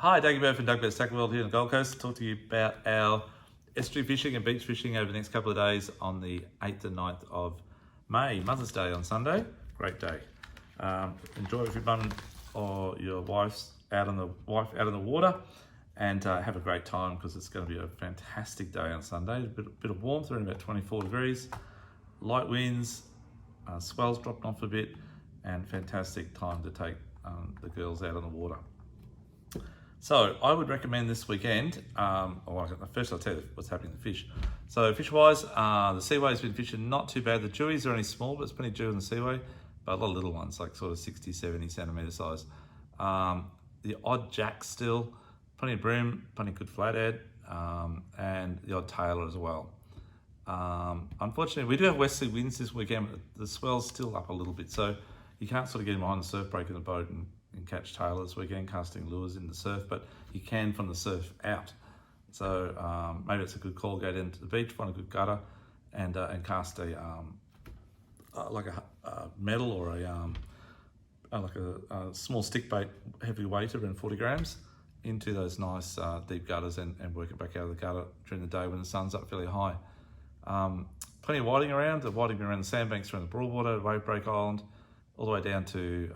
Hi, Dougie Bird from Doug Tackle World here in the Gold Coast to talk to you about our estuary fishing and beach fishing over the next couple of days on the 8th and 9th of May, Mother's Day on Sunday. Great day. Enjoy it with your mum or your wife's out on the water, and have a great time because it's going to be a fantastic day on Sunday. A bit of warmth, around about 24 degrees, light winds, swells dropping off a bit, and fantastic time to take the girls out on the water. So I would recommend this weekend, first I'll tell you what's happening to the fish. So fish-wise, the seaway's been fishing not too bad. The jewies are only small, but there's plenty of jew in the seaway, but a lot of little ones, like sort of 60, 70 centimetre size. The odd jack still, plenty of bream, plenty of good flathead, and the odd tailor as well. Unfortunately, we do have westerly winds this weekend, but the swell's still up a little bit, so you can't sort of get in behind the surf break in the boat and catch tailor this weekend, casting lures in the surf, but you can from the surf out. So maybe it's a good call, go down to the beach, find a good gutter, and cast a metal or a small stick bait, heavy weight, around 40 grams, into those nice deep gutters and work it back out of the gutter during the day when the sun's up fairly high. Plenty of whiting around. The whiting around the sandbanks, around the Broadwater, Wave Break Island, all the way down to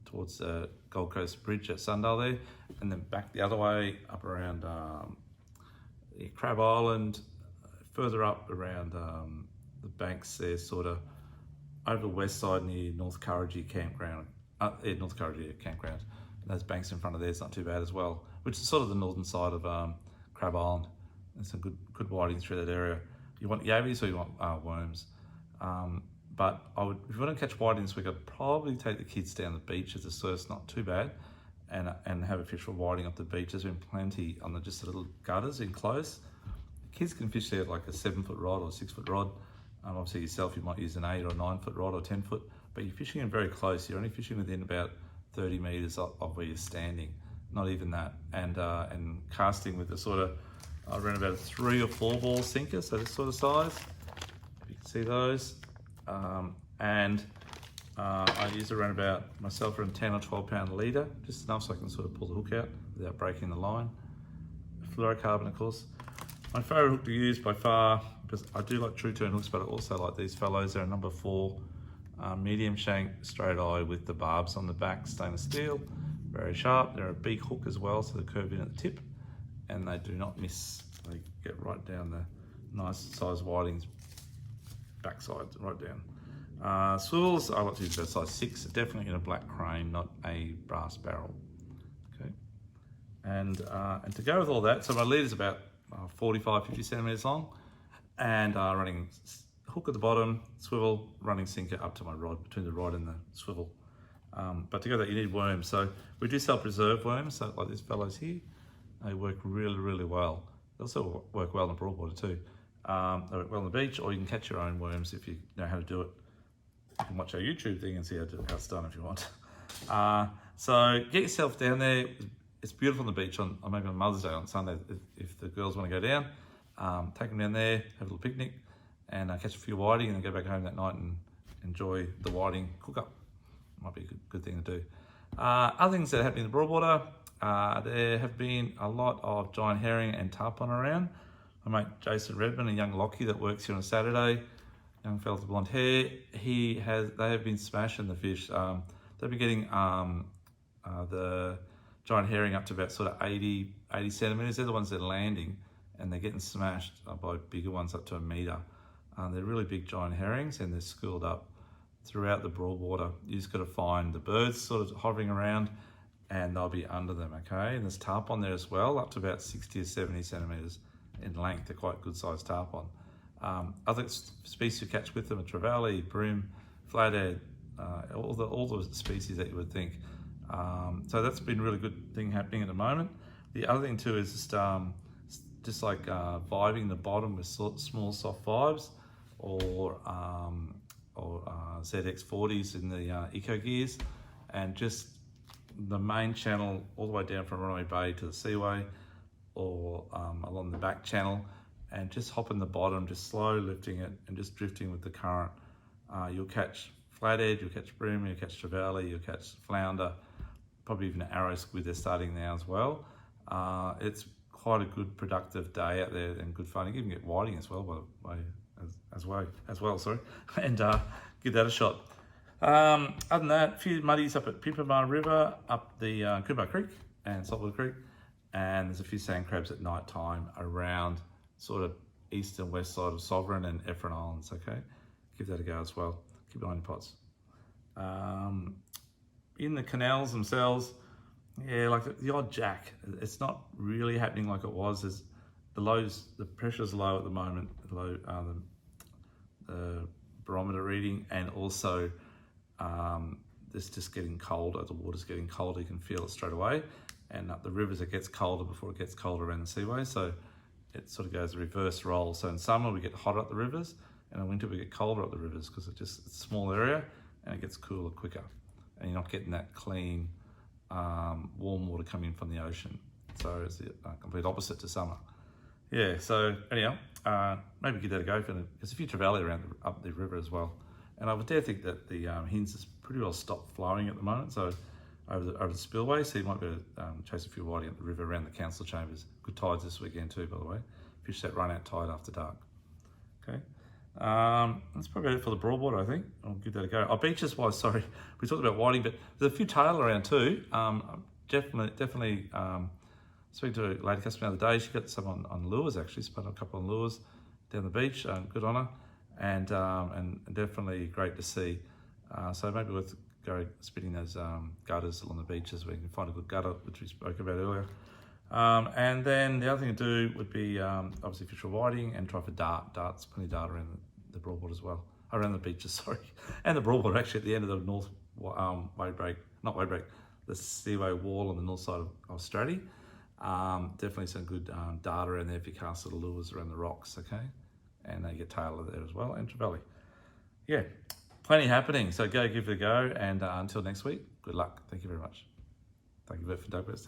towards the Gold Coast Bridge at Sundale there, and then back the other way up around Crab Island, further up around the banks there, sort of over the west side near North Curragee campground. North Curragee campground. And those banks in front of there is not too bad as well, which is sort of the northern side of Crab Island. There's some good whiting through that area. You want yavies or you want worms? But if you want to catch whiting this week, I'd probably take the kids down the beach as the surf's not too bad, and have a fish for whiting up the beach. There's been plenty on just the little gutters in close. The kids can fish there like a 7-foot rod or a 6-foot rod. Obviously yourself, you might use an 8 or 9-foot rod or 10-foot, but you're fishing in very close. You're only fishing within about 30 meters of where you're standing, not even that. And casting with a sort of around about a 3 or 4 ball sinker, so this sort of size. If you can see those. I use around around 10 or 12 pound leader, just enough so I can sort of pull the hook out without breaking the line. Fluorocarbon, of course. My favourite hook to use by far, because I do like true turn hooks, but I also like these fellows. They're a number 4 medium shank straight eye with the barbs on the back, stainless steel, very sharp. They're a beak hook as well, so they curve in at the tip, and they do not miss. They get right down the nice size whitings backside, right down. Swivels, I like to use about size 6, definitely in a black crane, not a brass barrel. Okay, and to go with all that, so my lead is about 45-50 centimeters long, and running hook at the bottom, swivel, running sinker up to my rod, between the rod and the swivel. But to go that, you need worms. So we do sell preserved worms, so like these fellows here. They work really, really well. They also work well in the Broadwater too. They work well on the beach, or you can catch your own worms if you know how to do it. You can watch our YouTube thing and see how it's done if you want. So get yourself down there. It's beautiful on the beach on maybe on Mother's Day on Sunday. If the girls want to go down, take them down there, have a little picnic, and catch a few whiting, and then go back home that night and enjoy the whiting cook up. Might be a good thing to do. Other things that are happening in the Broadwater, there have been a lot of giant herring and tarpon around. My mate Jason Redmond, a young Lockie that works here on a Saturday, young fella with blonde hair, they have been smashing the fish. They've been getting the giant herring up to about sort of 80 centimeters. They're the ones that are landing, and they're getting smashed by bigger ones up to a meter. They're really big giant herrings, and they're schooled up throughout the Broadwater. You just got to find the birds sort of hovering around, and they'll be under them, okay? And there's tarpon there as well, up to about 60 or 70 centimeters in length. They're quite good sized tarpon. Other species you catch with them are trevally, bream, flathead, all the species that you would think. So that's been a really good thing happening at the moment. The other thing too is just like vibing the bottom with small soft vibes, or ZX40s in the Eco Gears, and just the main channel all the way down from Runaway Bay to the Seaway, or along the back channel, and just hopping the bottom, just slow lifting it and just drifting with the current. You'll catch flathead, you'll catch bream, you'll catch trevally, you'll catch flounder, probably even arrow squid they're starting now as well. It's quite a good productive day out there and good fun. You can even get whiting as well, by the way, as well, sorry, and give that a shot. Other than that, a few muddies up at Pimpamar River, up the Coombar Creek and Saltwater Creek, and there's a few sand crabs at night time around sort of east and west side of Sovereign and Efferon Islands. Okay, give that a go as well. Keep it on your pots. In the canals themselves, yeah, like the odd jack. It's not really happening like it was. As the pressure's low at the moment. The barometer reading, and also it's just getting colder. The water's getting colder. You can feel it straight away. And up the rivers, it gets colder before it gets colder around the seaway. So it sort of goes a reverse roll. So in summer we get hotter up the rivers, and in winter we get colder up the rivers because it's a small area and it gets cooler quicker. And you're not getting that clean, warm water coming from the ocean. So it's the complete opposite to summer. Yeah, so anyhow, maybe give that a go. There's a few trevally around up the river as well. And I would dare think that the Hinds has pretty well stopped flowing at the moment. So over the spillway, so you might be able to chase a few whiting up the river around the council chambers. Good tides this weekend too, by the way. Fish that run out tide after dark. Okay. That's probably it for the broadwater, I think. I'll give that a go. Beaches wise, sorry, we talked about whiting, but there's a few tail around too. Definitely speaking to a lady customer the other day, she got some on lures actually, spun a couple on lures down the beach, good on her, and definitely great to see. So maybe worth spinning those gutters along the beaches where you can find a good gutter, which we spoke about earlier. And then the other thing to do would be obviously fish for whiting and try for darts, plenty of dart around the broadwater as well, around the beaches, sorry, and the broadwater actually at the end of the north the seaway wall on the north side of Estuary. Definitely some good data around there if you cast little lures around the rocks, okay, and they get tail there as well, and trevally. Yeah, plenty happening, so go give it a go, and until next week, good luck. Thank you very much. Thank you for Douglas.